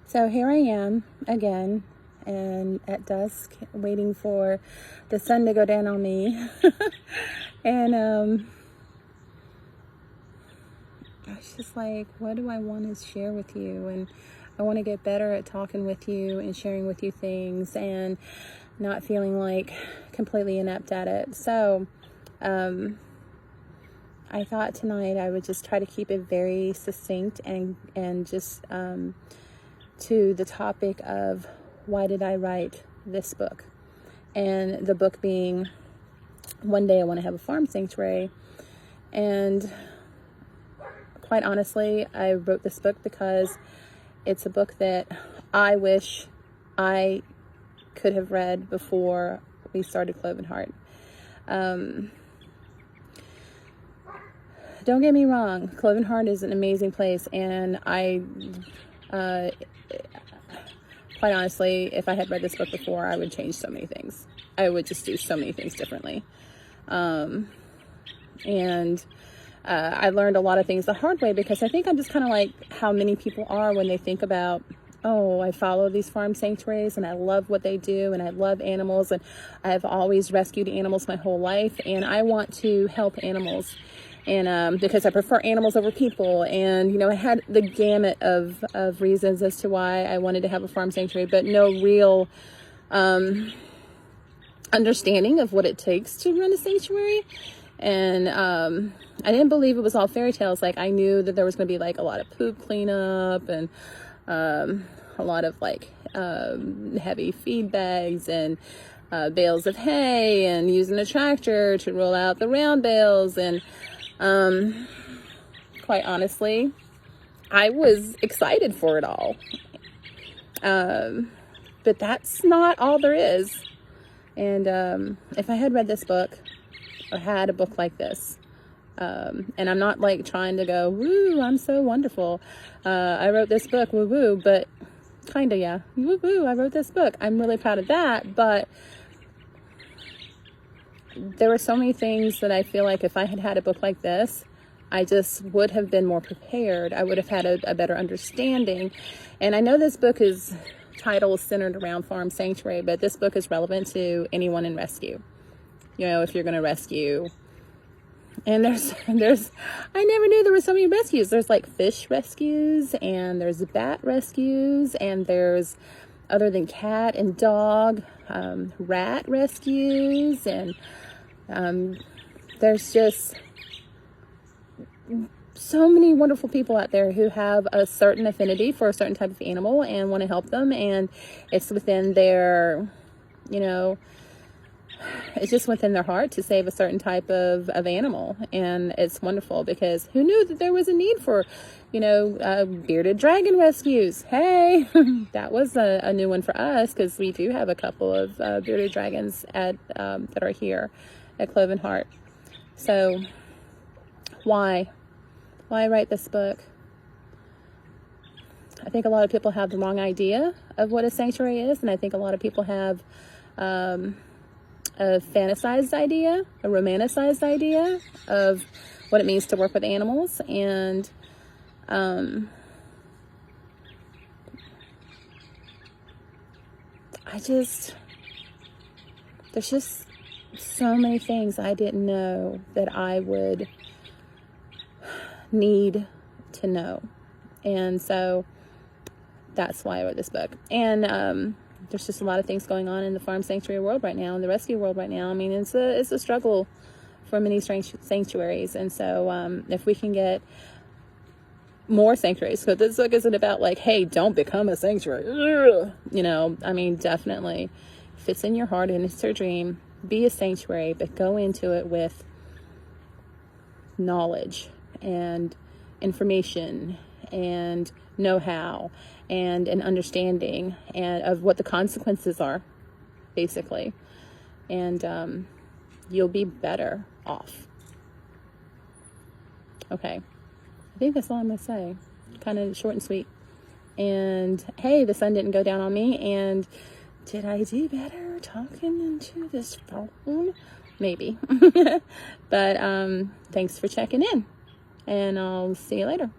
So here I am again, and at dusk, waiting for the sun to go down on me. And I was just like, what do I want to share with you? And I want to get better at talking with you and sharing with you things and not feeling like completely inept at it. So I thought tonight I would just try to keep it very succinct and just to the topic of why did I write this book? And the book being, one day I want to have a farm sanctuary. And quite honestly, I wrote this book because it's a book that I wish I could have read before we started Cloven Heart. Don't get me wrong, Cloven Heart is an amazing place, and quite honestly, if I had read this book before, I would change so many things. I would just do so many things differently. I learned a lot of things the hard way, because I think I'm just kind of like how many people are when they think about, oh, I follow these farm sanctuaries and I love what they do and I love animals and I've always rescued animals my whole life and I want to help animals. And because I prefer animals over people, and you know, I had the gamut of reasons as to why I wanted to have a farm sanctuary, but no real understanding of what it takes to run a sanctuary. And I didn't believe it was all fairy tales. Like, I knew that there was going to be like a lot of poop cleanup and a lot of like heavy feed bags and bales of hay and using a tractor to roll out the round bales. And quite honestly, I was excited for it all. But that's not all there is. And if I had read this book or had a book like this, and I'm not like trying to go, woo, I'm so wonderful. I wrote this book, woo woo, but kinda, yeah, woo woo, I wrote this book. I'm really proud of that, but there were so many things that I feel like if I had had a book like this, I just would have been more prepared. I would have had a better understanding. And I know this book is title is centered around farm sanctuary, but this book is relevant to anyone in rescue. You know, if you're going to rescue, and there's I never knew there were so many rescues. There's like fish rescues, and there's bat rescues, and there's, other than cat and dog, rat rescues, and there's just so many wonderful people out there who have a certain affinity for a certain type of animal and want to help them, and it's within their, you know, it's just within their heart to save a certain type of animal. And it's wonderful, because who knew that there was a need for, you know, bearded dragon rescues? Hey, that was a new one for us, because we do have a couple of bearded dragons at that are here at Cloven Heart. So why write this book? I think a lot of people have the wrong idea of what a sanctuary is, and I think a lot of people have a fantasized idea, a romanticized idea of what it means to work with animals. And there's just so many things I didn't know that I would need to know. And so that's why I wrote this book. And there's just a lot of things going on in the farm sanctuary world right now, in the rescue world right now. I mean, it's a struggle for many sanctuaries. And so if we can get more sanctuaries, so this book isn't about like, hey, don't become a sanctuary. You know, I mean, definitely, if it's in your heart and it's your dream, be a sanctuary, but go into it with knowledge and information and know-how and an understanding and of what the consequences are, basically. And you'll be better off. Okay. I think that's all I'm going to say. Kind of short and sweet. And hey, the sun didn't go down on me. And did I do better talking into this phone? Maybe. But thanks for checking in. And I'll see you later.